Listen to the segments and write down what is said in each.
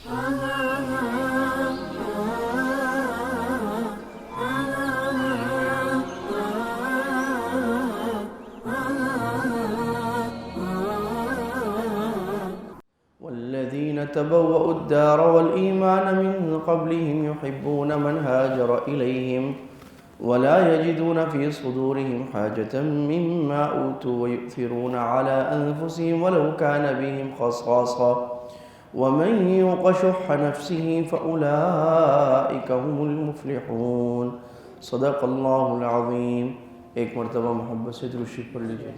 والذين تبوأوا الدار والإيمان من قبلهم يحبون من هاجر إليهم ولا يجدون في صدورهم حاجة مما أوتوا ويؤثرون على أنفسهم ولو كان بهم خصاصة ومن يوق شح نفسه فأولئك هم المفلحون صدق اللہ العظیم۔ ایک مرتبہ محبت سے درود شریف پڑھ لیجیے۔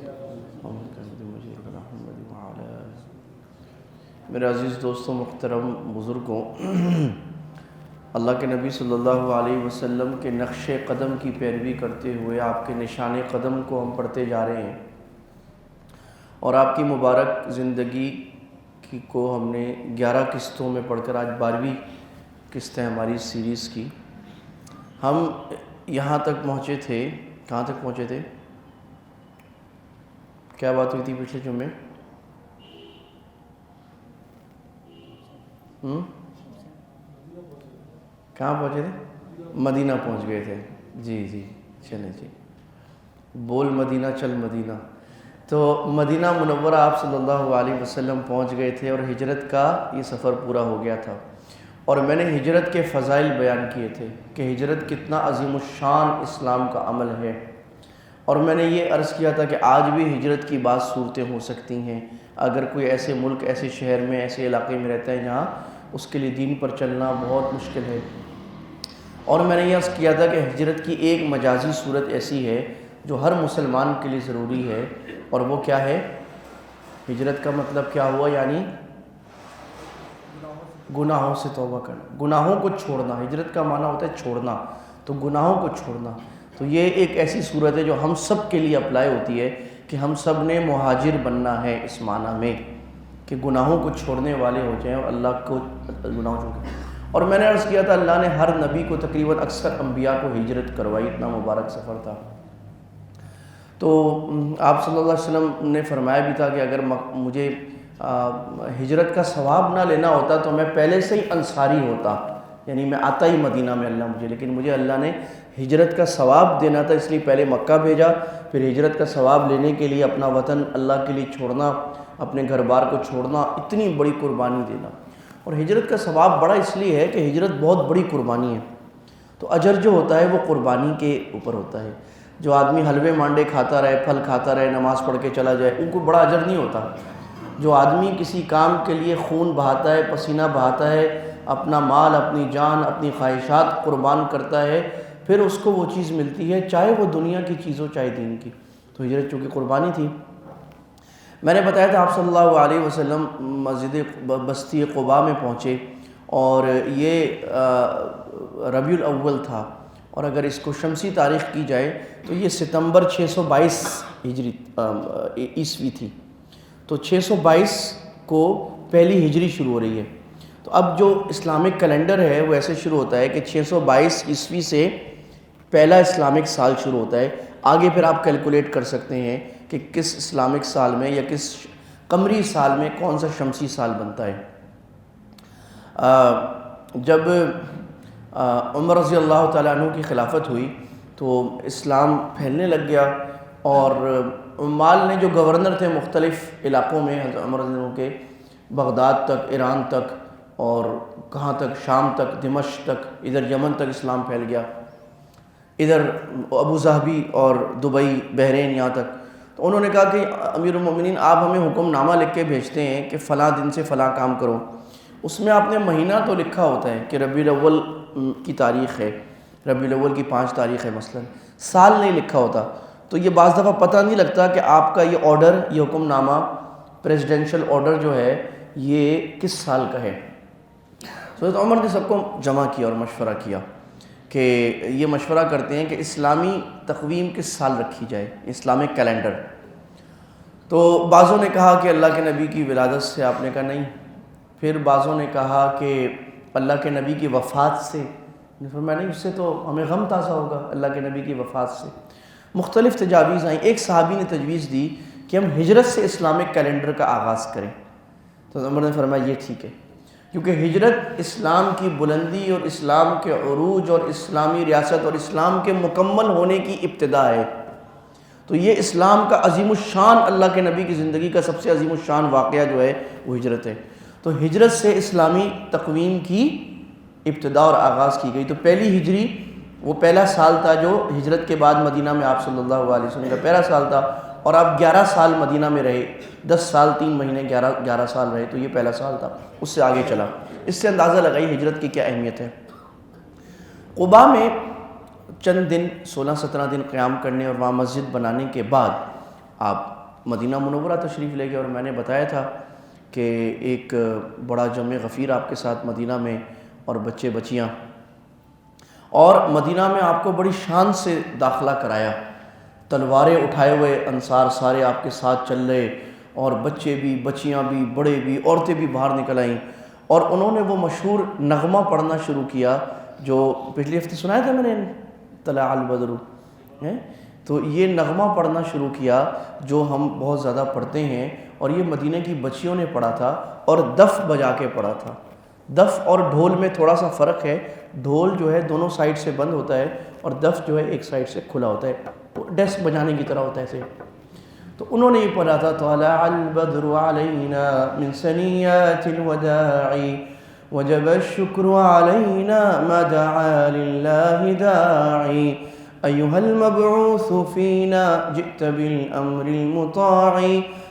میرے عزیز دوستوں، محترم بزرگوں، اللہ کے نبی صلی اللہ علیہ وسلم کے نقش قدم کی پیروی کرتے ہوئے آپ کے نشان قدم کو ہم پڑھتے جا رہے ہیں، اور آپ کی مبارک زندگی کو ہم نے 11 قسطوں میں پڑھ کر آج 12ویں قسط ہے ہماری اس سیریز کی۔ ہم یہاں تک پہنچے تھے، کہاں تک پہنچے تھے؟ کیا بات ہوئی تھی پچھلے جمعے؟ کہاں پہنچے تھے؟ مدینہ پہنچ گئے تھے۔ جی چلیں جی، بول مدینہ چل مدینہ۔ تو مدینہ منورہ آپ صلی اللہ علیہ وسلم پہنچ گئے تھے، اور ہجرت کا یہ سفر پورا ہو گیا تھا، اور میں نے ہجرت کے فضائل بیان کیے تھے کہ ہجرت کتنا عظیم الشان اسلام کا عمل ہے، اور میں نے یہ عرض کیا تھا کہ آج بھی ہجرت کی بعض صورتیں ہو سکتی ہیں اگر کوئی ایسے ملک، ایسے شہر میں، ایسے علاقے میں رہتا ہے جہاں اس کے لیے دین پر چلنا بہت مشکل ہے۔ اور میں نے یہ عرض کیا تھا کہ ہجرت کی ایک مجازی صورت ایسی ہے جو ہر مسلمان کے لیے ضروری ہے، اور وہ کیا ہے؟ ہجرت کا مطلب کیا ہوا؟ یعنی گناہوں سے توبہ کرنا، گناہوں کو چھوڑنا۔ ہجرت کا معنی ہوتا ہے چھوڑنا، تو گناہوں کو چھوڑنا۔ تو یہ ایک ایسی صورت ہے جو ہم سب کے لیے اپلائی ہوتی ہے کہ ہم سب نے مہاجر بننا ہے، اس معنی میں کہ گناہوں کو چھوڑنے والے ہو جائیں اور اللہ کو گناہوں چھوڑیں۔ اور میں نے عرض کیا تھا اللہ نے ہر نبی کو تقریباً اکثر انبیاء کو ہجرت کروائی، اتنا مبارک سفر تھا۔ تو آپ صلی اللہ علیہ وسلم نے فرمایا بھی تھا کہ اگر مجھے ہجرت کا ثواب نہ لینا ہوتا تو میں پہلے سے ہی انصاری ہوتا، یعنی میں آتا ہی مدینہ میں اللہ مجھے، لیکن مجھے اللہ نے ہجرت کا ثواب دینا تھا، اس لیے پہلے مکہ بھیجا، پھر ہجرت کا ثواب لینے کے لیے اپنا وطن اللہ کے لیے چھوڑنا، اپنے گھر بار کو چھوڑنا، اتنی بڑی قربانی دینا۔ اور ہجرت کا ثواب بڑا اس لیے ہے کہ ہجرت بہت بڑی قربانی ہے، تو اجر جو ہوتا ہے وہ قربانی کے اوپر ہوتا ہے۔ جو آدمی حلوے مانڈے کھاتا رہے، پھل کھاتا رہے، نماز پڑھ کے چلا جائے، ان کو بڑا اجر نہیں ہوتا۔ جو آدمی کسی کام کے لیے خون بہاتا ہے، پسینہ بہاتا ہے، اپنا مال، اپنی جان، اپنی خواہشات قربان کرتا ہے، پھر اس کو وہ چیز ملتی ہے، چاہے وہ دنیا کی چیز ہو چاہے دین کی۔ تو ہجرت چونکہ قربانی تھی، میں نے بتایا تھا آپ صلی اللہ علیہ وسلم مسجد بستی قباء میں پہنچے، اور یہ ربیع الاول تھا، اور اگر اس کو شمسی تاریخ کی جائے تو یہ ستمبر 622 ہجری عیسوی تھی، تو 622 کو پہلی ہجری شروع ہو رہی ہے۔ تو اب جو اسلامک کیلنڈر ہے وہ ایسے شروع ہوتا ہے کہ 622 عیسوی سے پہلا اسلامک سال شروع ہوتا ہے، آگے پھر آپ کیلکولیٹ کر سکتے ہیں کہ کس اسلامک سال میں یا کس قمری سال میں کون سا شمسی سال بنتا ہے۔ جب عمر رضی اللہ تعالیٰ عنہ کی خلافت ہوئی تو اسلام پھیلنے لگ گیا، اور عمال نے جو گورنر تھے مختلف علاقوں میں حضرت عمر رضی اللہ عنہ کے، بغداد تک، ایران تک، اور کہاں تک، شام تک، دمشق تک، ادھر یمن تک اسلام پھیل گیا، ادھر ابو ظہبی اور دبئی، بحرین، یہاں تک۔ تو انہوں نے کہا کہ امیر المومنین آپ ہمیں حکم نامہ لکھ کے بھیجتے ہیں کہ فلاں دن سے فلاں کام کرو، اس میں آپ نے مہینہ تو لکھا ہوتا ہے کہ ربیع الاول کی تاریخ ہے، ربیع الاول کی 5 تاریخ ہے مثلا، سال نہیں لکھا ہوتا۔ تو یہ بعض دفعہ پتہ نہیں لگتا کہ آپ کا یہ آرڈر، یہ حکم نامہ، پریزیڈنشل آرڈر جو ہے یہ کس سال کا ہے۔ حضرت عمر نے سب کو جمع کیا اور مشورہ کیا کہ یہ مشورہ کرتے ہیں کہ اسلامی تقویم کس سال رکھی جائے، اسلامک کیلنڈر۔ تو بعضوں نے کہا کہ اللہ کے نبی کی ولادت سے، آپ نے کہا نہیں۔ پھر بعضوں نے کہا کہ اللہ کے نبی کی وفات سے، فرمایا نہیں، اس سے تو ہمیں غم تازہ ہوگا اللہ کے نبی کی وفات سے۔ مختلف تجاویز آئیں، ایک صحابی نے تجویز دی کہ ہم ہجرت سے اسلامک کیلنڈر کا آغاز کریں، تو عمر نے فرمایا یہ ٹھیک ہے، کیونکہ ہجرت اسلام کی بلندی اور اسلام کے عروج اور اسلامی ریاست اور اسلام کے مکمل ہونے کی ابتدا ہے۔ تو یہ اسلام کا عظیم الشان، اللہ کے نبی کی زندگی کا سب سے عظیم الشان واقعہ جو ہے وہ ہجرت ہے۔ تو ہجرت سے اسلامی تقویم کی ابتدا اور آغاز کی گئی۔ تو پہلی ہجری وہ پہلا سال تھا جو ہجرت کے بعد مدینہ میں آپ صلی اللہ علیہ وسلم کا پہلا سال تھا، اور آپ 11 سال مدینہ میں رہے، 10 سال 3 مہینے 11 سال رہے، تو یہ پہلا سال تھا، اس سے آگے چلا۔ اس سے اندازہ لگائی ہجرت کی کیا اہمیت ہے۔ قباء میں چند دن 16-17 دن قیام کرنے اور وہاں مسجد بنانے کے بعد آپ مدینہ منورہ تشریف لے گئے، اور میں نے بتایا تھا کہ ایک بڑا جمع غفیر آپ کے ساتھ مدینہ میں، اور بچے بچیاں، اور مدینہ میں آپ کو بڑی شان سے داخلہ کرایا، تلواریں اٹھائے ہوئے انصار سارے آپ کے ساتھ چل رہے، اور بچے بھی، بچیاں بھی، بڑے بھی، عورتیں بھی باہر نکل آئیں، اور انہوں نے وہ مشہور نغمہ پڑھنا شروع کیا جو پچھلی ہفتے سنایا تھا میں نے، طلع البدر، تو یہ نغمہ پڑھنا شروع کیا جو ہم بہت زیادہ پڑھتے ہیں، اور یہ مدینہ کی بچیوں نے پڑھا تھا، اور دف بجا کے پڑھا تھا۔ دف اور ڈھول میں تھوڑا سا فرق ہے، ڈھول جو ہے دونوں سائڈ سے بند ہوتا ہے، اور دف جو ہے ایک سائڈ سے کھلا ہوتا ہے، ڈیسک بجانے کی طرح ہوتا ہے ایسے۔ تو انہوں نے یہ پڑھا تھا، طلع البدر علینا من ثنیات الوداع وجب الشکر علینا ما دعا للہ داعی ایہا المبعوث فینا جئت بالامر المطاع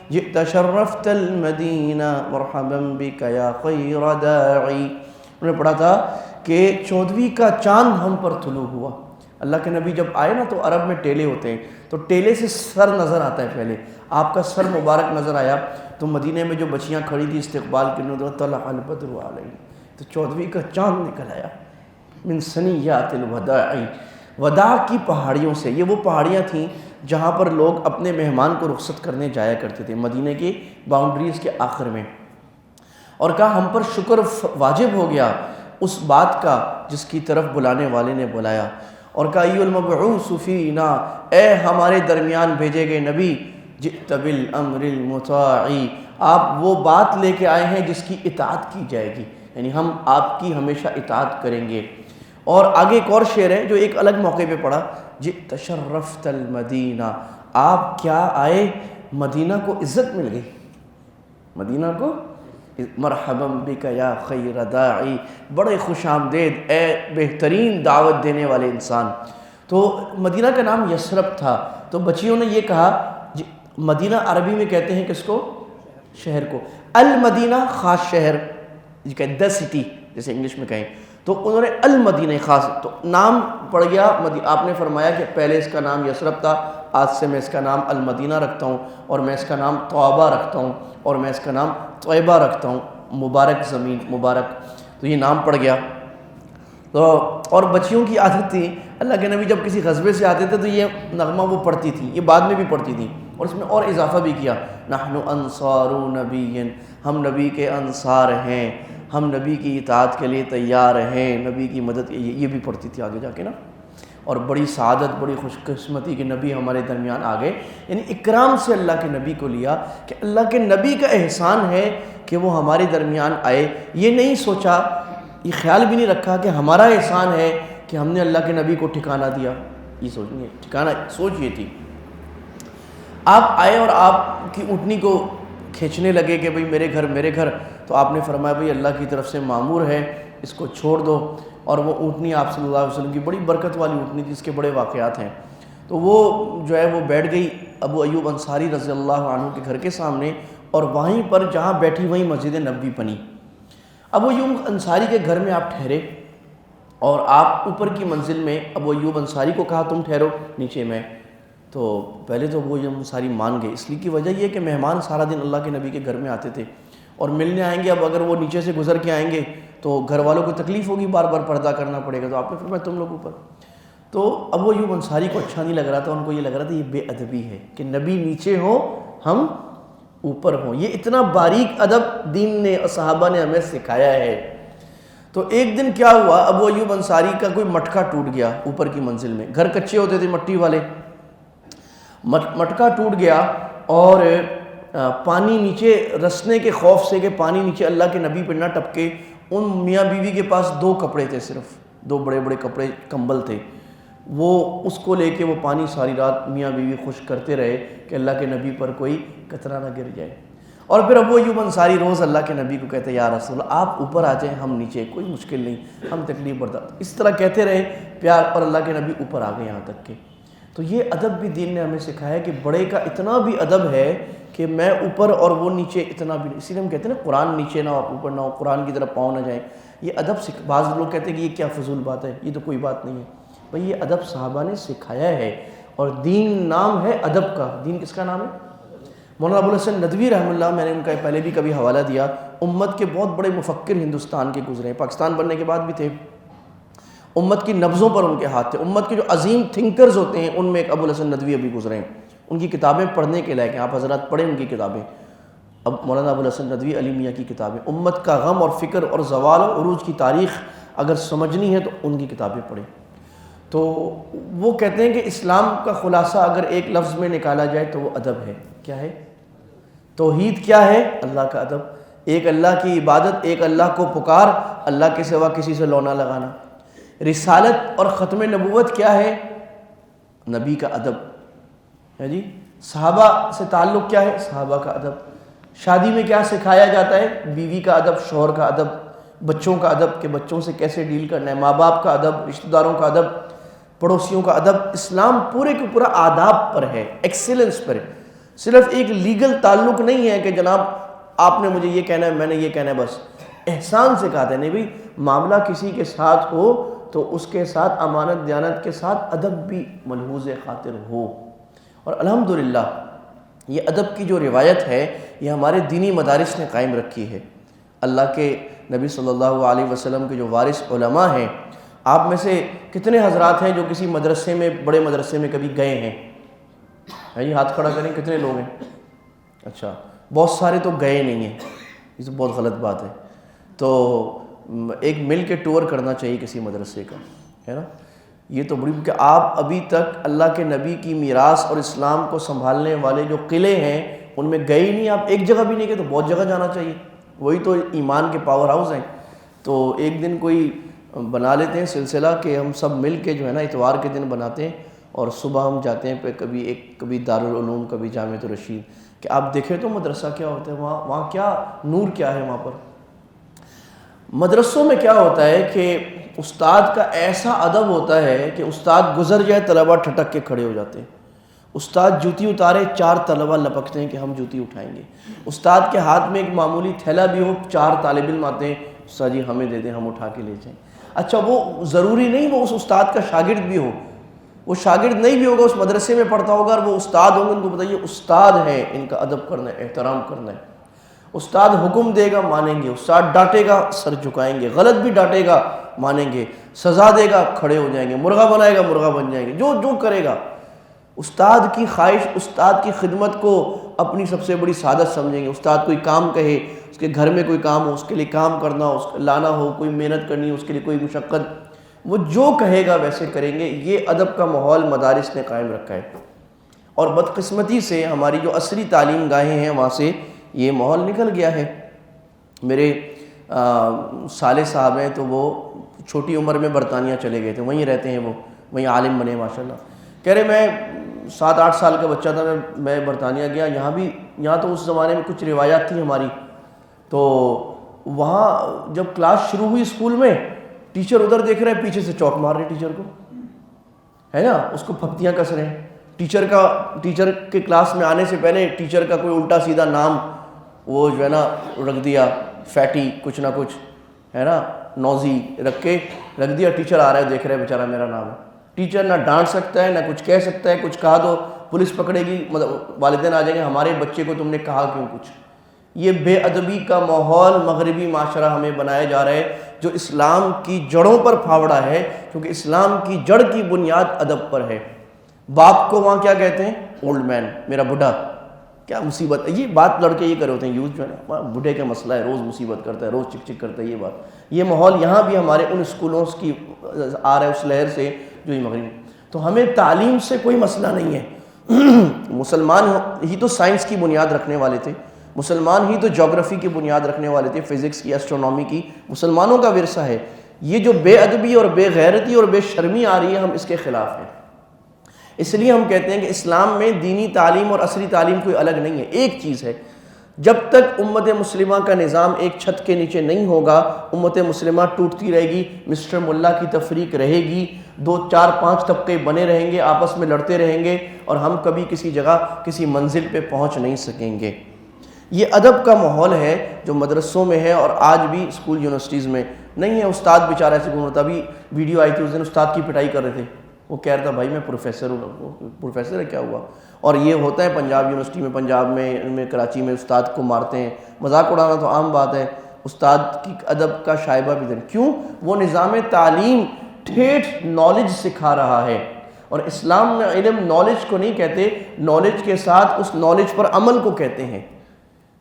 جئت شرفت المدینہ مرحبا بک یا خیر داعی۔ انہوں نے پڑھا تھا کہ 14ویں کا چاند ہم پر طلوع ہوا۔ اللہ کے نبی جب آئے نا تو عرب میں ٹیلے ہوتے ہیں، تو ٹیلے سے سر نظر آتا ہے، پہلے آپ کا سر مبارک نظر آیا، تو مدینہ میں جو بچیاں کھڑی تھی استقبال کے لیے، طلع البدر علینا، تو 14ویں کا چاند نکل آیا، من ثنیات الوداع، وداع کی پہاڑیوں سے۔ یہ وہ پہاڑیاں تھیں جہاں پر لوگ اپنے مہمان کو رخصت کرنے جایا کرتے تھے، مدینہ کی باؤنڈریز کے آخر میں، اور کہا ہم پر شکر واجب ہو گیا اس بات کا جس کی طرف بلانے والے نے بلایا، اور کہا ایھا المبعوث فینا، اے ہمارے درمیان بھیجے گئے نبی، جئت بالامر المطاع، آپ وہ بات لے کے آئے ہیں جس کی اطاعت کی جائے گی، یعنی ہم آپ کی ہمیشہ اطاعت کریں گے۔ اور آگے ایک اور شعر ہے جو ایک الگ موقع پہ پڑھا، جئت شرفت المدینہ، آپ کیا آئے، مدینہ کو عزت مل گئی، مدینہ کو مرحبا بک یا خیر داعی، بڑے خوش آمدید اے بہترین دعوت دینے والے انسان۔ تو مدینہ کا نام یثرب تھا، تو بچیوں نے یہ کہا، مدینہ عربی میں کہتے ہیں کس کو، شہر کو، المدینہ خاص شہر، دا سٹی جیسے انگلش میں کہیں، تو انہوں نے المدینہ خاص، تو نام پڑ گیا۔ آپ نے فرمایا کہ پہلے اس کا نام یثرب تھا، آج سے میں اس کا نام المدینہ رکھتا ہوں، اور میں اس کا نام طوبہ رکھتا ہوں، اور میں اس کا نام طیبہ رکھتا ہوں، مبارک زمین، مبارک، تو یہ نام پڑ گیا۔ تو اور بچیوں کی عادت تھی، اللہ کے نبی جب کسی غزوے سے آتے تھے تو یہ نغمہ وہ پڑھتی تھی، یہ بعد میں بھی پڑھتی تھی، اور اس میں اور اضافہ بھی کیا، نحن انصار نبی، ہم نبی کے انصار ہیں، ہم نبی کی اطاعت کے لیے تیار ہیں، نبی کی مدد، یہ بھی پڑھتی تھی آگے جا کے نا۔ اور بڑی سعادت، بڑی خوش قسمتی کہ نبی ہمارے درمیان آ گئے، یعنی اکرام سے اللہ کے نبی کو لیا کہ اللہ کے نبی کا احسان ہے کہ وہ ہمارے درمیان آئے۔ یہ نہیں سوچا، یہ خیال بھی نہیں رکھا کہ ہمارا احسان ہے کہ ہم نے اللہ کے نبی کو ٹھکانہ دیا، یہ سوچنی ٹھکانہ سوچ یہ تھی۔ آپ آئے اور آپ کی اونٹنی کو کھینچنے لگے کہ بھئی میرے گھر میرے گھر، تو آپ نے فرمایا بھئی اللہ کی طرف سے مامور ہے، اس کو چھوڑ دو۔ اور وہ اونٹنی آپ صلی اللہ علیہ وسلم کی بڑی برکت والی اونٹنی تھی، اس کے بڑے واقعات ہیں، تو وہ جو ہے وہ بیٹھ گئی ابو ایوب انصاری رضی اللہ عنہ کے گھر کے سامنے، اور وہیں پر جہاں بیٹھی وہیں مسجد نبوی بنی۔ ابو ایوب انصاری کے گھر میں آپ ٹھہرے، اور آپ اوپر کی منزل میں ابو ایوب انصاری کو کہا تم ٹھہرو نیچے میں، تو پہلے تو ابو ایوب انصاری مان گئے، اس لیے کی وجہ یہ کہ مہمان سارا دن اللہ کے نبی کے گھر میں آتے تھے اور ملنے آئیں گے، اب اگر وہ نیچے سے گزر کے آئیں گے تو گھر والوں کو تکلیف ہوگی، بار بار پردہ کرنا پڑے گا، تو آپ نے فرمایا تم لوگ اوپر۔ تو ابو ایوب انصاری کو اچھا نہیں لگ رہا تھا، ان کو یہ لگ رہا تھا یہ بے ادبی ہے کہ نبی نیچے ہو ہم اوپر ہوں، یہ اتنا باریک ادب دین نے اور صحابہ نے ہمیں سکھایا ہے۔ تو ایک دن کیا ہوا، ابو ایوب انصاری کا کوئی مٹکا ٹوٹ گیا اوپر کی منزل میں، گھر کچے ہوتے تھے مٹی والے، مٹکا ٹوٹ گیا، اور پانی نیچے رسنے کے خوف سے کہ پانی نیچے اللہ کے نبی پہ نہ ٹپکے، ان میاں بیوی کے پاس 2 کپڑے تھے، صرف 2 بڑے بڑے کپڑے کمبل تھے، وہ اس کو لے کے وہ پانی ساری رات میاں بیوی خشک کرتے رہے کہ اللہ کے نبی پر کوئی قطرہ نہ گر جائے۔ اور پھر ابو ایوب انصاری روز اللہ کے نبی کو کہتے یا رسول اللہ آپ اوپر آ جائیں، ہم نیچے، کوئی مشکل نہیں، ہم تکلیف برداشت، اس طرح کہتے رہے پیار، اور اللہ کے نبی اوپر آ گئے یہاں تک کہ۔ تو یہ ادب بھی دین نے ہمیں سکھایا کہ بڑے کا اتنا بھی ادب ہے کہ میں اوپر اور وہ نیچے اتنا بھی نہیں، اسی لیے ہم کہتے ہیں نا قرآن نیچے نہ ہو آپ اوپر نہ ہو، قرآن کی طرف پاؤں نہ جائیں، یہ ادب بعض لوگ کہتے ہیں کہ یہ کیا فضول بات ہے، یہ تو کوئی بات نہیں ہے بھائی، یہ ادب صحابہ نے سکھایا ہے، اور دین نام ہے ادب کا۔ دین کس کا نام ہے؟ مولانا ابوالحسن ندوی رحمہ اللہ، میں نے ان کا پہلے بھی کبھی حوالہ دیا، امت کے بہت بڑے مفکر ہندوستان کے گزرے ہیں، پاکستان بننے کے بعد بھی تھے، امت کی نبضوں پر ان کے ہاتھ تھے، امت کے جو عظیم تھنکرز ہوتے ہیں ان میں ایک ابوالحسن ندوی ابھی گزرے ہیں، ان کی کتابیں پڑھنے کے لائق ہیں، آپ حضرات پڑھیں ان کی کتابیں، اب مولانا ابوالحسن ندوی علی میاں کی کتابیں، امت کا غم اور فکر اور زوال و عروج کی تاریخ اگر سمجھنی ہے تو ان کی کتابیں پڑھیں۔ تو وہ کہتے ہیں کہ اسلام کا خلاصہ اگر ایک لفظ میں نکالا جائے تو وہ ادب ہے۔ کیا ہے؟ توحید کیا ہے؟ اللہ کا ادب، ایک اللہ کی عبادت، ایک اللہ کو پکار، اللہ کے سوا کسی سے لو نہ لگانا۔ رسالت اور ختم نبوت کیا ہے؟ نبی کا ادب ہے جی۔ صحابہ سے تعلق کیا ہے؟ صحابہ کا ادب۔ شادی میں کیا سکھایا جاتا ہے؟ بیوی کا ادب، شوہر کا ادب، بچوں کا ادب کہ بچوں سے کیسے ڈیل کرنا ہے، ماں باپ کا ادب، رشتہ داروں کا ادب، پڑوسیوں کا ادب۔ اسلام پورے کے پورا آداب پر ہے، ایکسیلنس پر ہے، صرف ایک لیگل تعلق نہیں ہے کہ جناب آپ نے مجھے یہ کہنا ہے میں نے یہ کہنا ہے بس۔ احسان سکھاتے ہیں، نہیں بھائی معاملہ کسی کے ساتھ ہو تو اس کے ساتھ امانت دیانت کے ساتھ ادب بھی ملحوظ خاطر ہو۔ اور الحمدللہ یہ ادب کی جو روایت ہے یہ ہمارے دینی مدارس نے قائم رکھی ہے۔ اللہ کے نبی صلی اللہ علیہ وسلم کے جو وارث علماء ہیں، آپ میں سے کتنے حضرات ہیں جو کسی مدرسے میں، بڑے مدرسے میں کبھی گئے ہیں؟ یہ ہاتھ کھڑا کریں، کتنے لوگ ہیں؟ اچھا، بہت سارے تو گئے نہیں ہیں، یہ تو بہت غلط بات ہے۔ تو ایک مل کے ٹور کرنا چاہیے کسی مدرسے کا، ہے نا؟ یہ تو بڑی کہ آپ ابھی تک اللہ کے نبی کی میراث اور اسلام کو سنبھالنے والے جو قلعے ہیں ان میں گئے ہی نہیں، آپ ایک جگہ بھی نہیں گئے، تو بہت جگہ جانا چاہیے، وہی تو ایمان کے پاور ہاؤس ہیں۔ تو ایک دن کوئی بنا لیتے ہیں سلسلہ کہ ہم سب مل کے جو ہے نا اتوار کے دن بناتے ہیں، اور صبح ہم جاتے ہیں پہ کبھی دارالعلوم، کبھی جامعۃ الرشید، کہ آپ دیکھیں تو مدرسہ کیا ہوتا ہے، وہاں کیا نور کیا ہے وہاں پر۔ مدرسوں میں کیا ہوتا ہے کہ استاد کا ایسا ادب ہوتا ہے کہ استاد گزر جائے طلبہ ٹھٹک کے کھڑے ہو جاتے ہیں، استاد جوتی اتارے 4 طلبہ لپکتے ہیں کہ ہم جوتی اٹھائیں گے، استاد کے ہاتھ میں ایک معمولی تھیلا بھی ہو 4 طالب علم آتے ہیں، استاد جی ہمیں دے دیں ہم اٹھا کے لے جائیں۔ اچھا، وہ ضروری نہیں وہ اس استاد کا شاگرد بھی ہو، وہ شاگرد نہیں بھی ہوگا، اس مدرسے میں پڑھتا ہوگا اور وہ استاد ہوں گے، ان کو بتائیے استاد ہیں، ان کا ادب کرنا ہے، احترام کرنا ہے۔ استاد حکم دے گا مانیں گے، استاد ڈانٹے گا سر جھکائیں گے، غلط بھی ڈانٹے گا مانیں گے، سزا دے گا کھڑے ہو جائیں گے، مرغا بنائے گا مرغا بن جائیں گے، جو کرے گا۔ استاد کی خواہش، استاد کی خدمت کو اپنی سب سے بڑی سعادت سمجھیں گے۔ استاد کوئی کام کہے، اس کے گھر میں کوئی کام ہو، اس کے لیے کام کرنا ہو، اس کو لانا ہو، کوئی محنت کرنی ہو، اس کے لیے کوئی مشقت، وہ جو کہے گا ویسے کریں گے۔ یہ ادب کا ماحول مدارس نے قائم رکھا ہے، اور بدقسمتی سے ہماری جو عصری تعلیم گاہیں ہیں وہاں سے یہ ماحول نکل گیا ہے۔ میرے صالح صاحب ہیں تو وہ چھوٹی عمر میں برطانیہ چلے گئے تھے، وہیں رہتے ہیں، وہ وہیں عالم بنے ماشاءاللہ۔ کہہ رہے میں 7-8 سال کا بچہ تھا، میں برطانیہ گیا، یہاں تو اس زمانے میں کچھ روایات تھیں ہماری، تو وہاں جب کلاس شروع ہوئی اسکول میں، ٹیچر ادھر دیکھ رہے ہیں، پیچھے سے چوک مار رہے ٹیچر کو، ہے نا، اس کو پھپتیاں کس رہے ہیں۔ ٹیچر کے کلاس میں آنے سے پہلے ٹیچر کا کوئی الٹا سیدھا نام وہ جو ہے نا رکھ دیا، فیٹی کچھ نہ کچھ، ہے نا، نوزی رکھ دیا، ٹیچر آ رہا ہے دیکھ رہے بیچارہ میرا نام ہے۔ ٹیچر نہ ڈانٹ سکتا ہے، نہ کچھ کہہ سکتا ہے، کچھ کہا تو پولیس پکڑے گی، والدین آ جائیں گے ہمارے بچے کو تم نے کہا کیوں کچھ۔ یہ بے ادبی کا ماحول مغربی معاشرہ ہمیں بنایا جا رہا ہے، جو اسلام کی جڑوں پر پھاوڑا ہے، کیونکہ اسلام کی جڑ کی بنیاد ادب پر ہے۔ باپ کو وہاں کیا کہتے ہیں؟ اولڈ مین، میرا بڈھا۔ کیا مصیبت ہے، یہ بات لڑکے یہ کرے ہوتے ہیں، یوز جو ہے نا بڈھے کا مسئلہ ہے، روز مصیبت کرتا ہے، روز چک چک کرتا ہے، یہ بات، یہ ماحول یہاں بھی ہمارے ان اسکولوں کی آ رہا ہے، اس لہر سے جو یہ مغربی۔ تو ہمیں تعلیم سے کوئی مسئلہ نہیں ہے، مسلمان ہی تو سائنس کی بنیاد رکھنے والے تھے، مسلمان ہی تو جغرافی کی بنیاد رکھنے والے تھے، فزکس کی، اسٹرونومی کی، مسلمانوں کا ورثہ ہے۔ یہ جو بے ادبی اور بے غیرتی اور بے شرمی آ رہی ہے، ہم اس کے خلاف ہیں۔ اس لیے ہم کہتے ہیں کہ اسلام میں دینی تعلیم اور عصری تعلیم کوئی الگ نہیں ہے، ایک چیز ہے۔ جب تک امت مسلمہ کا نظام ایک چھت کے نیچے نہیں ہوگا، امت مسلمہ ٹوٹتی رہے گی، مسٹر ملا کی تفریق رہے گی، 2 4 5 طبقے بنے رہیں گے، آپس میں لڑتے رہیں گے، اور ہم کبھی کسی جگہ کسی منزل پہ پہنچ نہیں سکیں گے۔ یہ ادب کا ماحول ہے جو مدرسوں میں ہے، اور آج بھی اسکول یونیورسٹیز میں نہیں ہے۔ استاد بیچارہ ایسے گھومتا، ابھی ویڈیو آئی تھی اس دن، استاد کی پٹائی کر رہے تھے، وہ کہہ رہا تھا بھائی میں پروفیسر ہوں۔ پروفیسر ہے کیا ہوا؟ اور یہ ہوتا ہے پنجاب یونیورسٹی میں، پنجاب میں کراچی میں استاد کو مارتے ہیں، مذاق اڑانا تو عام بات ہے، استاد کی ادب کا شائبہ بھی دیں۔ کیوں؟ وہ نظام تعلیم ٹھیٹھ نالج سکھا رہا ہے، اور اسلام میں علم نالج کو نہیں کہتے، نالج کے ساتھ اس نالج پر عمل کو کہتے ہیں۔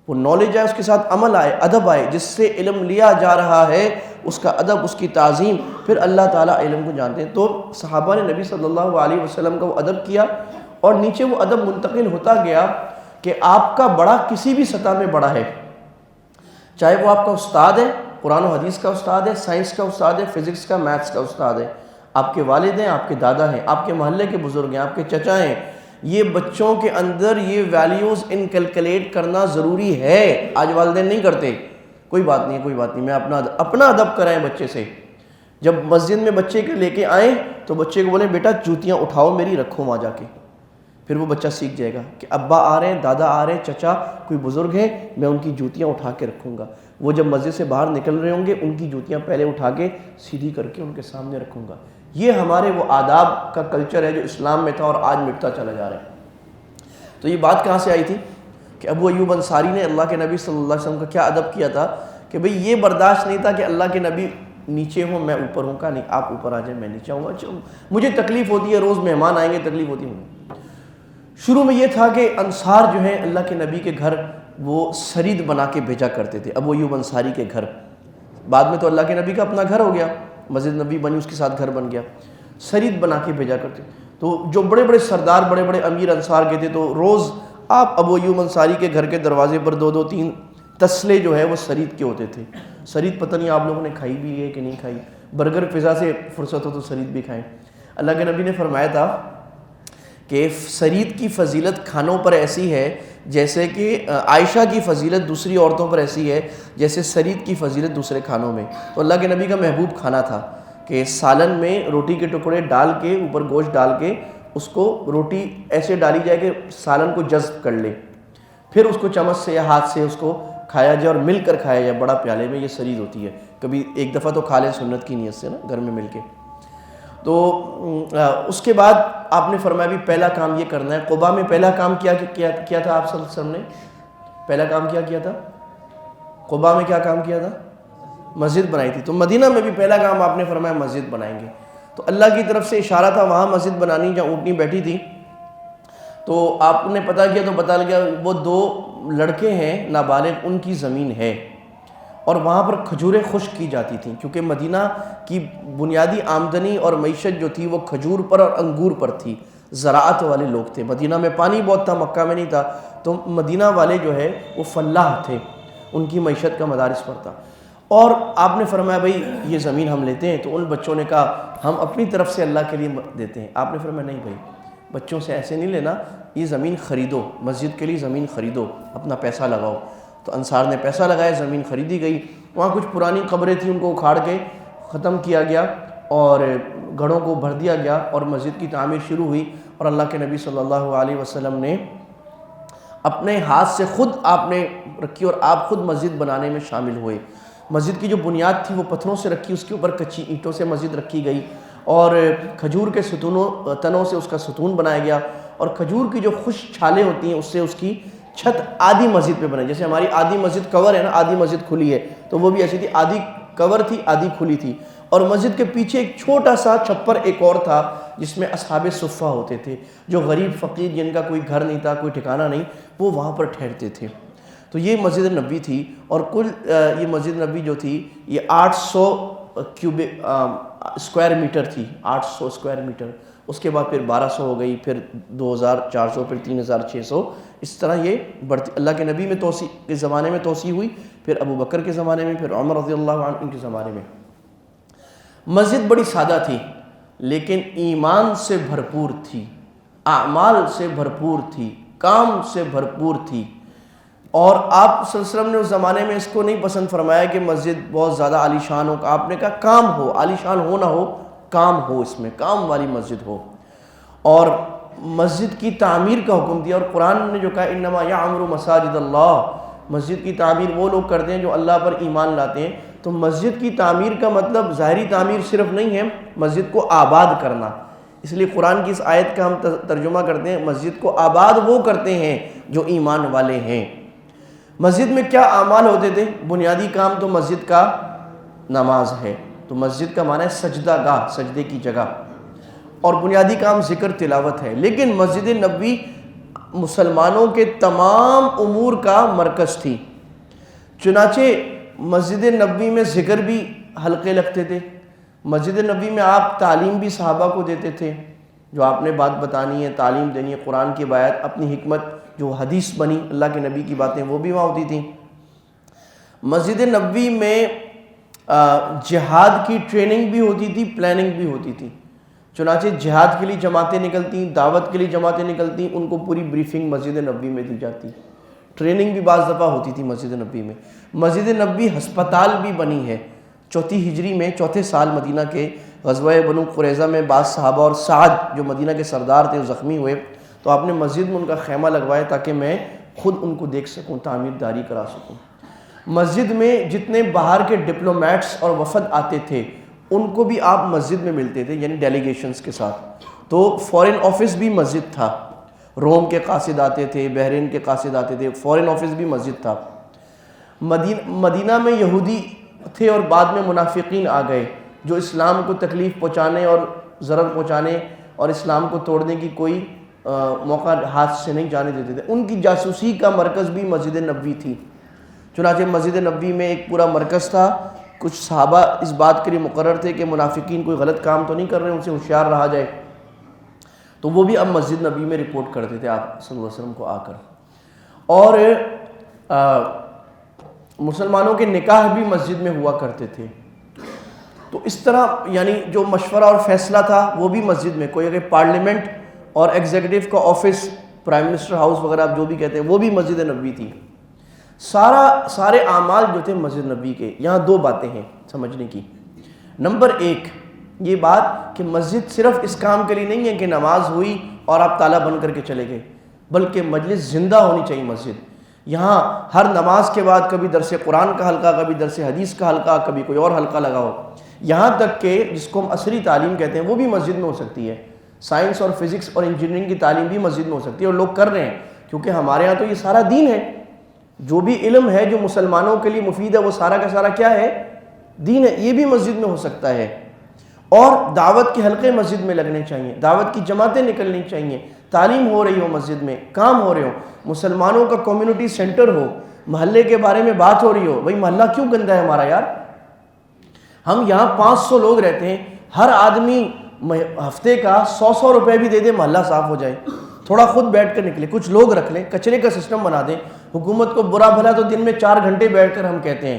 وہ نالج ہے، اس کے ساتھ عمل آئے، ادب آئے، جس سے علم لیا جا رہا ہے اس کا ادب، اس کی تعظیم، پھر اللہ تعالیٰ علم کو جانتے ہیں۔ تو صحابہ نے نبی صلی اللہ علیہ وسلم کا وہ ادب کیا، اور نیچے وہ ادب منتقل ہوتا گیا کہ آپ کا بڑا کسی بھی سطح میں بڑا ہے، چاہے وہ آپ کا استاد ہے، قرآن و حدیث کا استاد ہے، سائنس کا استاد ہے، فزکس کا، میتھس کا استاد ہے، آپ کے والد ہیں، آپ کے دادا ہیں، آپ کے محلے کے بزرگ ہیں، آپ کے چچا ہیں۔ یہ بچوں کے اندر یہ ویلیوز انکلکلیٹ کرنا ضروری ہے۔ آج والدین نہیں کرتے، کوئی بات نہیں ہے، کوئی بات نہیں، میں اپنا ادب کرائیں بچے سے۔ جب مسجد میں بچے کے لے کے آئیں تو بچے کو بولیں بیٹا جوتیاں اٹھاؤ میری، رکھو وہاں جا کے، پھر وہ بچہ سیکھ جائے گا کہ ابا آ رہے ہیں، دادا آ رہے ہیں، چچا کوئی بزرگ ہیں، میں ان کی جوتیاں اٹھا کے رکھوں گا۔ وہ جب مسجد سے باہر نکل رہے ہوں گے، ان کی جوتیاں پہلے اٹھا کے سیدھی کر کے ان کے سامنے رکھوں گا۔ یہ ہمارے وہ آداب کا کلچر ہے جو اسلام میں تھا اور آج مٹتا چلا جا رہا ہے۔ تو یہ بات کہاں سے آئی تھی کہ ابو ایوب انصاری نے اللہ کے نبی صلی اللہ علیہ وسلم کا کیا ادب کیا تھا کہ بھئی یہ برداشت نہیں تھا کہ اللہ کے نبی نیچے ہوں میں اوپر ہوں، کا نہیں، آپ اوپر آ جائیں میں نیچے ہوں گا، مجھے تکلیف ہوتی ہے، روز مہمان آئیں گے تکلیف ہوتی ہے۔ شروع میں یہ تھا کہ انصار جو ہیں اللہ کے نبی کے گھر وہ سرید بنا کے بھیجا کرتے تھے، ابو ایوب انصاری کے گھر۔ بعد میں تو اللہ کے نبی کا اپنا گھر ہو گیا، مسجد نبی بنی، اس کے ساتھ گھر بن گیا، سرید بنا کے بھیجا کرتے۔ تو جو بڑے بڑے سردار، بڑے بڑے امیر انصار کے تھے، تو روز آپ ابو ایوب انصاری کے گھر کے دروازے پر 2 2 3 تسلے جو ہے وہ سرید کے ہوتے تھے۔ سرید پتہ نہیں آپ لوگوں نے کھائی بھی ہے کہ نہیں کھائی، برگر پزا سے فرصت ہو تو سرید بھی کھائیں۔ اللہ کے نبی نے فرمایا تھا کہ سرید کی فضیلت کھانوں پر ایسی ہے جیسے کہ عائشہ کی فضیلت دوسری عورتوں پر ایسی ہے جیسے سرید کی فضیلت دوسرے کھانوں میں۔ تو اللہ کے نبی کا محبوب کھانا تھا کہ سالن میں روٹی کے ٹکڑے ڈال کے، اوپر گوشت ڈال کے، اس کو روٹی ایسے ڈالی جائے کہ سالن کو جذب کر لے، پھر اس کو چمچ سے یا ہاتھ سے اس کو کھایا جائے اور مل کر کھایا جائے بڑا پیالے میں۔ یہ سرید ہوتی ہے، کبھی ایک دفعہ تو کھا لیں سنت کی نیت سے نا، گھر میں مل کے۔ تو اس کے بعد آپ نے فرمایا بھی پہلا کام یہ کرنا ہے۔ قباء میں پہلا کام کیا تھا آپ صلی اللہ علیہ وسلم نے؟ پہلا کام کیا تھا؟ قباء میں کیا کام کیا تھا؟ مسجد بنائی تھی۔ تو مدینہ میں بھی پہلا کام آپ نے فرمایا مسجد بنائیں گے۔ تو اللہ کی طرف سے اشارہ تھا وہاں مسجد بنانی جہاں اونٹنی بیٹھی تھی۔ تو آپ نے پتہ کیا تو پتہ لگا وہ 2 لڑکے ہیں نابالغ، ان کی زمین ہے، اور وہاں پر کھجوریں خشک کی جاتی تھیں، کیونکہ مدینہ کی بنیادی آمدنی اور معیشت جو تھی وہ کھجور پر اور انگور پر تھی، زراعت والے لوگ تھے۔ مدینہ میں پانی بہت تھا، مکہ میں نہیں تھا، تو مدینہ والے جو ہے وہ فلاح تھے، ان کی معیشت کا مدارس پر تھا۔ اور آپ نے فرمایا بھئی یہ زمین ہم لیتے ہیں۔ تو ان بچوں نے کہا ہم اپنی طرف سے اللہ کے لیے دیتے ہیں۔ آپ نے فرمایا نہیں بھائی، بچوں سے ایسے نہیں لینا، یہ زمین خریدو، مسجد کے لیے زمین خریدو، اپنا پیسہ لگاؤ۔ تو انصار نے پیسہ لگایا، زمین خریدی گئی۔ وہاں کچھ پرانی قبریں تھیں، ان کو اکھاڑ کے ختم کیا گیا اور گھڑوں کو بھر دیا گیا، اور مسجد کی تعمیر شروع ہوئی۔ اور اللہ کے نبی صلی اللہ علیہ وسلم نے اپنے ہاتھ سے خود آپ نے رکھی، اور آپ خود مسجد بنانے میں شامل ہوئے۔ مسجد کی جو بنیاد تھی وہ پتھروں سے رکھی، اس کے اوپر کچی اینٹوں سے مسجد رکھی گئی، اور کھجور کے تنوں سے اس کا ستون بنایا گیا، اور کھجور کی جو خشک چھالیں ہوتی ہیں اس سے اس کی چھت آدھی مسجد پہ بنائی۔ جیسے ہماری آدھی مسجد کور ہے نا، آدھی مسجد کھلی ہے، تو وہ بھی ایسی تھی، آدھی کور تھی آدھی کھلی تھی۔ اور مسجد کے پیچھے ایک چھوٹا سا چھپر ایک اور تھا جس میں اصحاب صفہ ہوتے تھے، جو غریب فقیر جن کا کوئی گھر نہیں تھا، کوئی ٹھکانہ نہیں، وہ وہاں پر ٹھہرتے تھے۔ تو یہ مسجد نبوی تھی، اور کل یہ مسجد نبوی جو تھی یہ 800 اسکوائر میٹر تھی، 800 اسکوائر میٹر، اس کے بعد پھر 1200 ہو گئی، پھر 2400، پھر 3600، اس طرح یہ بڑھتی. اللہ کے نبی میں توسیع کے زمانے میں توسیع ہوئی، پھر ابو بکر کے زمانے میں، پھر عمر رضی اللہ عنہ کے زمانے میں. مسجد بڑی سادہ تھی لیکن ایمان سے بھرپور تھی، اعمال سے بھرپور تھی، کام سے بھرپور تھی. اور آپ صلی اللہ علیہ وسلم نے اس زمانے میں اس کو نہیں پسند فرمایا کہ مسجد بہت زیادہ عالی شان ہو. آپ نے کہا کام ہو، عالی شان ہو نہ ہو، کام ہو، اس میں کام والی مسجد ہو. اور مسجد کی تعمیر کا حکم دیا، اور قرآن نے جو کہا انما یعمر مساجد اللہ، مسجد کی تعمیر وہ لوگ کرتے ہیں جو اللہ پر ایمان لاتے ہیں. تو مسجد کی تعمیر کا مطلب ظاہری تعمیر صرف نہیں ہے، مسجد کو آباد کرنا. اس لیے قرآن کی اس آیت کا ہم ترجمہ کرتے ہیں مسجد کو آباد وہ کرتے ہیں جو ایمان والے ہیں. مسجد میں کیا اعمال ہوتے تھے؟ بنیادی کام تو مسجد کا نماز ہے، تو مسجد کا معنی ہے سجدہ گاہ، سجدے کی جگہ، اور بنیادی کام ذکر تلاوت ہے. لیکن مسجد نبوی مسلمانوں کے تمام امور کا مرکز تھی. چنانچہ مسجد نبوی میں ذکر بھی حلقے لگتے تھے، مسجد نبوی میں آپ تعلیم بھی صحابہ کو دیتے تھے، جو آپ نے بات بتانی ہے، تعلیم دینی ہے، قرآن کی بایت، اپنی حکمت جو حدیث بنی اللہ کے نبی کی باتیں وہ بھی وہاں ہوتی تھیں. مسجد نبوی میں جہاد کی ٹریننگ بھی ہوتی تھی، پلاننگ بھی ہوتی تھی. چنانچہ جہاد کے لیے جماعتیں نکلتی، دعوت کے لیے جماعتیں نکلتی، ان کو پوری بریفنگ مسجد نبوی میں دی جاتی. ٹریننگ بھی بعض دفعہ ہوتی تھی مسجد نبوی میں. مسجد نبوی ہسپتال بھی بنی ہے. 4 ہجری میں 4 سال مدینہ کے غزوہ بنو قریظہ میں بعض صحابہ اور سعد جو مدینہ کے سردار تھے وہ زخمی ہوئے، تو آپ نے مسجد میں ان کا خیمہ لگوایا تاکہ میں خود ان کو دیکھ سکوں، تعمیر داری کرا سکوں. مسجد میں جتنے باہر کے ڈپلومیٹس اور وفد آتے تھے ان کو بھی آپ مسجد میں ملتے تھے، یعنی ڈیلیگیشنز کے ساتھ. تو فورن آفس بھی مسجد تھا، روم کے قاصد آتے تھے، بحرین کے قاصد آتے تھے، فورن آفس بھی مسجد تھا. مدینہ میں یہودی تھے اور بعد میں منافقین آ گئے جو اسلام کو تکلیف پہنچانے اور ضرر پہنچانے اور اسلام کو توڑنے کی کوئی موقع ہاتھ سے نہیں جانے دیتے تھے. ان کی جاسوسی کا مرکز بھی مسجد نبوی تھی. چنانچہ مسجد نبوی میں ایک پورا مرکز تھا. کچھ صحابہ اس بات کے لیے مقرر تھے کہ منافقین کوئی غلط کام تو نہیں کر رہے ہیں، ان سے ہوشیار رہا جائے، تو وہ بھی اب مسجد نبوی میں رپورٹ کرتے تھے آپ صلی اللہ علیہ وسلم کو آ کر. اور مسلمانوں کے نکاح بھی مسجد میں ہوا کرتے تھے. تو اس طرح یعنی جو مشورہ اور فیصلہ تھا وہ بھی مسجد میں، کوئی اگر پارلیمنٹ اور ایگزیکٹو کا آفس، پرائم منسٹر ہاؤس وغیرہ آپ جو بھی کہتے ہیں، وہ بھی مسجد نبوی تھی. سارے اعمال جو تھے مسجد نبوی کے. یہاں 2 باتیں ہیں سمجھنے کی. نمبر 1 یہ بات کہ مسجد صرف اس کام کے لیے نہیں ہے کہ نماز ہوئی اور آپ تالا بند کر کے چلے گئے، بلکہ مجلس زندہ ہونی چاہیے مسجد. یہاں ہر نماز کے بعد کبھی درس قرآن کا حلقہ، کبھی درس حدیث کا حلقہ، کبھی کوئی اور حلقہ لگاؤ. یہاں تک کہ جس کو ہم عصری تعلیم کہتے ہیں وہ بھی مسجد میں ہو سکتی ہے. سائنس اور فزکس اور انجینئرنگ کی تعلیم بھی مسجد میں ہو سکتی ہے، اور لوگ کر رہے ہیں کیونکہ ہمارے ہاں تو یہ سارا دین ہے. جو بھی علم ہے جو مسلمانوں کے لیے مفید ہے وہ سارا کا سارا کیا ہے؟ دین ہے. یہ بھی مسجد میں ہو سکتا ہے. اور دعوت کے حلقے مسجد میں لگنے چاہیے، دعوت کی جماعتیں نکلنی چاہیے، تعلیم ہو رہی ہو مسجد میں، کام ہو رہے ہو، مسلمانوں کا کمیونٹی سینٹر ہو، محلے کے بارے میں بات ہو رہی ہو. بھائی محلہ کیوں گندا ہے ہمارا یار؟ ہم یہاں 500 لوگ رہتے ہیں، ہر آدمی ہفتے کا 100 روپے بھی دے دے محلہ صاف ہو جائے. تھوڑا خود بیٹھ کر نکلے، کچھ لوگ رکھ لیں، کچرے کا سسٹم بنا دیں. حکومت کو برا بھلا تو دن میں 4 گھنٹے بیٹھ کر ہم کہتے ہیں،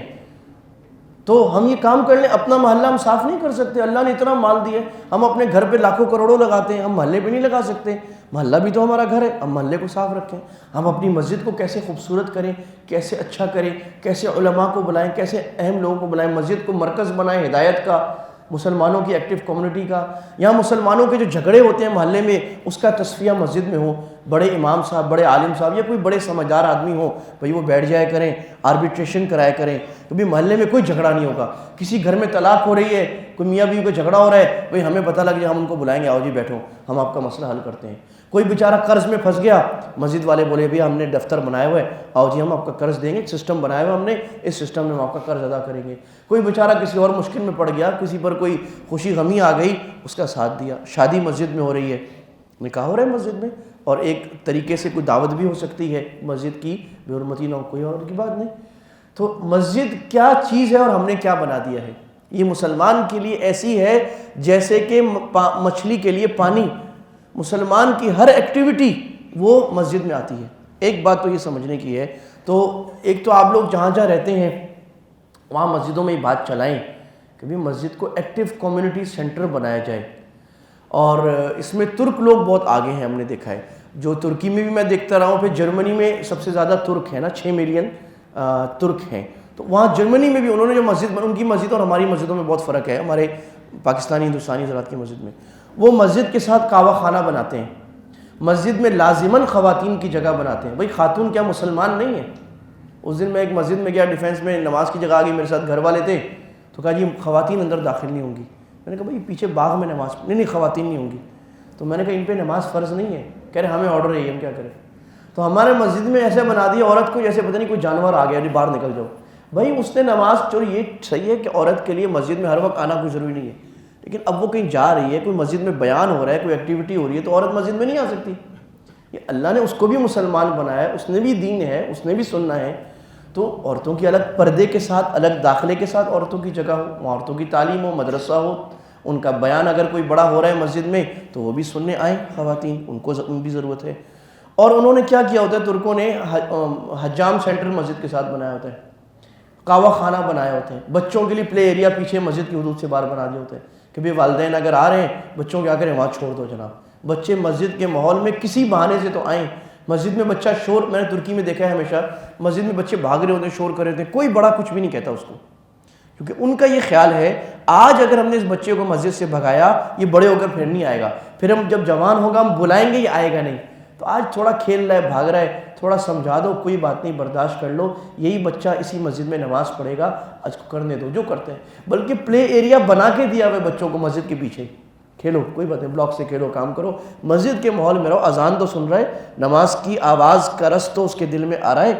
تو ہم یہ کام کر لیں. اپنا محلہ ہم صاف نہیں کر سکتے؟ اللہ نے اتنا مال دیا ہے، ہم اپنے گھر پہ لاکھوں کروڑوں لگاتے ہیں، ہم محلے پہ نہیں لگا سکتے؟ محلہ بھی تو ہمارا گھر ہے، ہم محلے کو صاف رکھیں. ہم اپنی مسجد کو کیسے خوبصورت کریں، کیسے اچھا کریں، کیسے علماء کو بلائیں، کیسے اہم لوگوں کو بلائیں، مسجد کو مرکز بنائیں ہدایت کا، مسلمانوں کی ایکٹیو کمیونٹی کا. یہاں مسلمانوں کے جو جھگڑے ہوتے ہیں محلے میں اس کا تصفیہ مسجد میں ہو. بڑے امام صاحب، بڑے عالم صاحب یا کوئی بڑے سمجھدار آدمی ہو، بھئی وہ بیٹھ جایا کریں، آربیٹریشن کرایا کریں. کبھی محلے میں کوئی جھگڑا نہیں ہوگا. کسی گھر میں طلاق ہو رہی ہے، کوئی میاں بیوی کا جھگڑا ہو رہا ہے، بھئی ہمیں پتہ لگ جائے، ہم ان کو بلائیں گے، آؤ جی بیٹھو، ہم آپ کا مسئلہ حل کرتے ہیں. کوئی بیچارہ قرض میں پھنس گیا، مسجد والے بولے بھئی ہم نے دفتر بنایا ہوا ہے، آؤ جی ہم آپ کا قرض دیں گے، سسٹم بنایا ہوا ہم نے، اس سسٹم میں ہم آپ کا قرض ادا کریں گے. کوئی بیچارہ کسی اور مشکل میں پڑ گیا، کسی پر کوئی خوشی غمی آ گئی، اس کا ساتھ دیا. شادی مسجد میں ہو رہی ہے، نکاح ہو رہا ہے مسجد میں، اور ایک طریقے سے کوئی دعوت بھی ہو سکتی ہے مسجد کی، بے حرمتی نہ ہو، کوئی اور کی بات نہیں. تو مسجد کیا چیز ہے اور ہم نے کیا بنا دیا ہے؟ یہ مسلمان کے لیے ایسی ہے جیسے کہ مچھلی کے لیے پانی. مسلمان کی ہر ایکٹیویٹی وہ مسجد میں آتی ہے. ایک بات تو یہ سمجھنے کی ہے، تو ایک تو آپ لوگ جہاں جہاں رہتے ہیں وہاں مسجدوں میں یہ بات چلائیں کہ بھی مسجد کو ایکٹیو کمیونٹی سینٹر بنایا جائے. اور اس میں ترک لوگ بہت آگے ہیں، ہم نے دیکھا ہے. جو ترکی میں بھی میں دیکھتا رہا ہوں، پھر جرمنی میں سب سے زیادہ ترک ہیں نا، 6 ملین ترک ہیں. تو وہاں جرمنی میں بھی انہوں نے جو مسجد ان کی مسجد اور ہماری مسجدوں میں بہت فرق ہے. ہمارے پاکستانی ہندوستانی حضرات کی مسجد میں وہ مسجد کے ساتھ کعبہ خانہ بناتے ہیں، مسجد میں لازماً خواتین کی جگہ بناتے ہیں. بھائی خاتون کیا مسلمان نہیں ہے؟ اس دن میں ایک مسجد میں گیا، ڈیفینس میں نماز کی جگہ آ گئی، میرے ساتھ گھر والے تھے، تو کہا جی خواتین اندر داخل نہیں ہوں گی. میں نے کہا بھائی پیچھے باغ میں نماز نہیں خواتین نہیں ہوں گی. تو میں نے کہا ان پہ نماز فرض نہیں ہے. کہہ رہے ہمیں آرڈر ہے، ہم کیا کریں. تو ہمارے مسجد میں ایسے بنا دیا عورت کو جیسے پتہ نہیں کوئی جانور آ گیا، باہر نکل جاؤ. بھائی اس نے نماز چلو یہ صحیح ہے کہ عورت کے لیے مسجد میں ہر وقت آنا کوئی ضروری نہیں ہے، لیکن اب وہ کہیں جا رہی ہے، کوئی مسجد میں بیان ہو رہا ہے، کوئی ایکٹیویٹی ہو رہی ہے، تو عورت مسجد میں نہیں آ سکتی. یہ اللہ نے اس کو بھی مسلمان بنایا ہے، اس نے بھی دین ہے، اس نے بھی سننا ہے. تو عورتوں کی الگ پردے کے ساتھ، الگ داخلے کے ساتھ عورتوں کی جگہ ہو، وہاں عورتوں کی تعلیم ہو، مدرسہ ہو، ان کا بیان اگر کوئی بڑا ہو رہا ہے مسجد میں تو وہ بھی سننے آئیں خواتین، ان کو بھی ضرورت ہے. اور انہوں نے کیا کیا ہوتا ہے، ترکوں نے حجام سینٹر مسجد کے ساتھ بنایا ہوتا ہے، کعبہ خانہ بنایا ہوتا ہے. بچوں کے لیے پلے ایریا پیچھے مسجد کی حدود سے باہر بنا دیا ہوتا ہے کہ بھائی والدین اگر آ رہے ہیں بچوں کیا کریں وہاں چھوڑ دو جناب. بچے مسجد کے ماحول میں کسی بہانے سے تو آئیں. مسجد میں بچہ شور، میں نے ترکی میں دیکھا ہے ہمیشہ مسجد میں بچے بھاگ رہے ہوتے ہیں، شور کر رہے ہوتے ہیں، کوئی بڑا کچھ بھی نہیں کہتا اس کو، کیونکہ ان کا یہ خیال ہے آج اگر ہم نے اس بچے کو مسجد سے بھگایا یہ بڑے ہو کر پھر نہیں آئے گا، پھر ہم جب جوان ہوگا ہم بلائیں گے یہ آئے گا نہیں. تو آج تھوڑا کھیل رہا ہے، بھاگ رہا ہے، تھوڑا سمجھا دو، کوئی بات نہیں برداشت کر لو، یہی بچہ اسی مسجد میں نماز پڑھے گا، آج کو کرنے دو جو کرتے ہیں. بلکہ پلے ایریا بنا کے دیا ہوا ہے بچوں کو مسجد کے پیچھے، کھیلو کوئی بات نہیں، بلاک سے کھیلو، کام کرو، مسجد کے ماحول میں رہو. اذان تو سن رہا ہے، نماز کی آواز کا رس تو اس کے دل میں آ رہا ہے.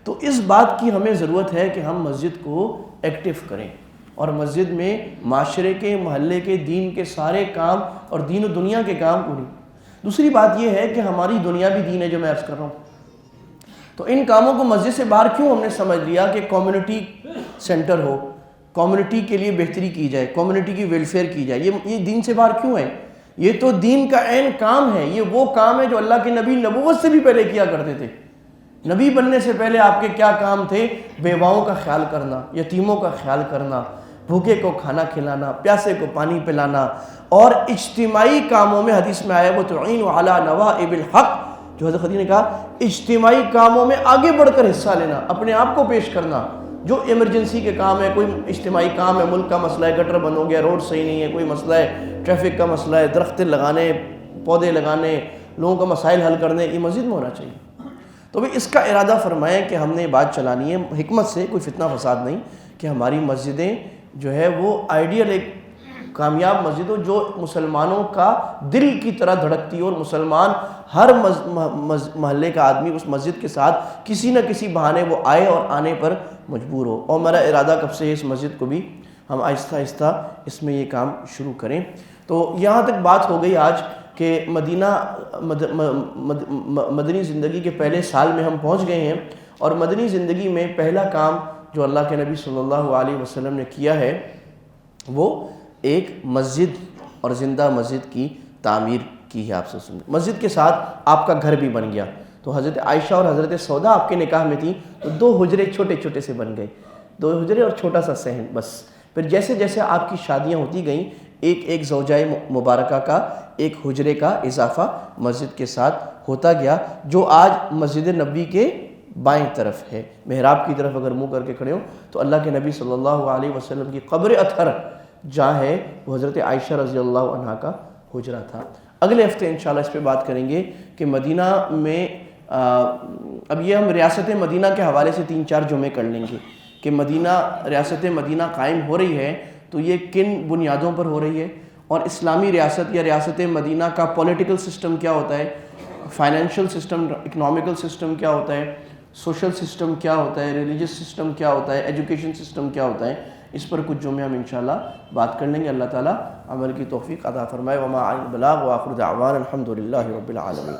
تو اس بات کی ہمیں ضرورت ہے کہ ہم مسجد کو ایکٹیو کریں، اور مسجد میں معاشرے کے، محلے کے، دین کے سارے کام اور دین و دنیا کے کام پوری. دوسری بات یہ ہے کہ ہماری دنیا بھی دین ہے جو میں عرض کر رہا ہوں. تو ان کاموں کو مسجد سے باہر کیوں ہم نے سمجھ لیا کہ کمیونٹی سینٹر ہو، کمیونٹی کے لیے بہتری کی جائے، کمیونٹی کی ویلفیئر کی جائے. یہ دین سے باہر کیوں ہے؟ یہ تو دین کا عین کام ہے. یہ وہ کام ہے جو اللہ کے نبی نبوت سے بھی پہلے کیا کرتے تھے. نبی بننے سے پہلے آپ کے کیا کام تھے؟ بیواؤں کا خیال کرنا، یتیموں کا خیال کرنا، بھوکے کو کھانا کھلانا، پیاسے کو پانی پلانا. اور اجتماعی کاموں میں حدیث میں آیا وہ تعین علی نوائب الحق، جو حضرت خدیجہ نے کہا اجتماعی کاموں میں آگے بڑھ کر حصہ لینا، اپنے آپ کو پیش کرنا. جو ایمرجنسی کے کام ہے، کوئی اجتماعی کام ہے، ملک کا مسئلہ ہے، گٹر بند ہو گیا، روڈ صحیح نہیں ہے، کوئی مسئلہ ہے، ٹریفک کا مسئلہ ہے، درخت لگانے، پودے لگانے، لوگوں کا مسائل حل کرنے، یہ مسجد میں ہونا چاہیے. تو بھی اس کا ارادہ فرمائیں کہ ہم نے یہ بات چلانی ہے حکمت سے، کوئی فتنہ فساد نہیں، کہ ہماری مسجدیں جو ہے وہ آئیڈیل ایک کامیاب مسجد ہو جو مسلمانوں کا دل کی طرح دھڑکتی ہو، اور مسلمان ہر محلے کا آدمی اس مسجد کے ساتھ کسی نہ کسی بہانے وہ آئے اور آنے پر مجبور ہو. اور میرا ارادہ کب سے ہے اس مسجد کو بھی ہم آہستہ آہستہ اس میں یہ کام شروع کریں. تو یہاں تک بات ہو گئی آج کہ مدینہ مدنی زندگی کے پہلے سال میں ہم پہنچ گئے ہیں، اور مدنی زندگی میں پہلا کام جو اللہ کے نبی صلی اللہ علیہ وسلم نے کیا ہے وہ ایک مسجد اور زندہ مسجد کی تعمیر کی ہے. آپ سے سنیں، مسجد کے ساتھ آپ کا گھر بھی بن گیا. تو حضرت عائشہ اور حضرت سودا آپ کے نکاح میں تھیں، تو 2 حجرے چھوٹے چھوٹے سے بن گئے، 2 حجرے اور چھوٹا سا صحن بس. پھر جیسے جیسے آپ کی شادیاں ہوتی گئیں، ایک ایک زوجہ مبارکہ کا ایک حجرے کا اضافہ مسجد کے ساتھ ہوتا گیا، جو آج مسجد نبی کے بائیں طرف ہے. محراب کی طرف اگر منہ کر کے کھڑے ہوں تو اللہ کے نبی صلی اللہ علیہ وسلم کی قبر اطہر جہاں ہے وہ حضرت عائشہ رضی اللہ عنہا کا حجرہ تھا. اگلے ہفتے انشاءاللہ اس پہ بات کریں گے کہ مدینہ میں اب یہ ہم ریاست مدینہ کے حوالے سے 3-4 جمعے کر لیں گے کہ ریاست مدینہ قائم ہو رہی ہے تو یہ کن بنیادوں پر ہو رہی ہے، اور اسلامی ریاست یا ریاست مدینہ کا پولیٹیکل سسٹم کیا ہوتا ہے، فائنینشیل سسٹم، اکنامیکل سسٹم کیا ہوتا ہے، سوشل سسٹم کیا ہوتا ہے، ریلیجس سسٹم کیا ہوتا ہے، ایجوکیشن سسٹم کیا ہوتا ہے. اس پر کچھ جمعے ہم انشاءاللہ بات کر لیں گے. اللہ تعالیٰ عمل کی توفیق عطا فرمائے. وما علی البلاغ وآخر دعوانا الحمدللہ رب العالمین.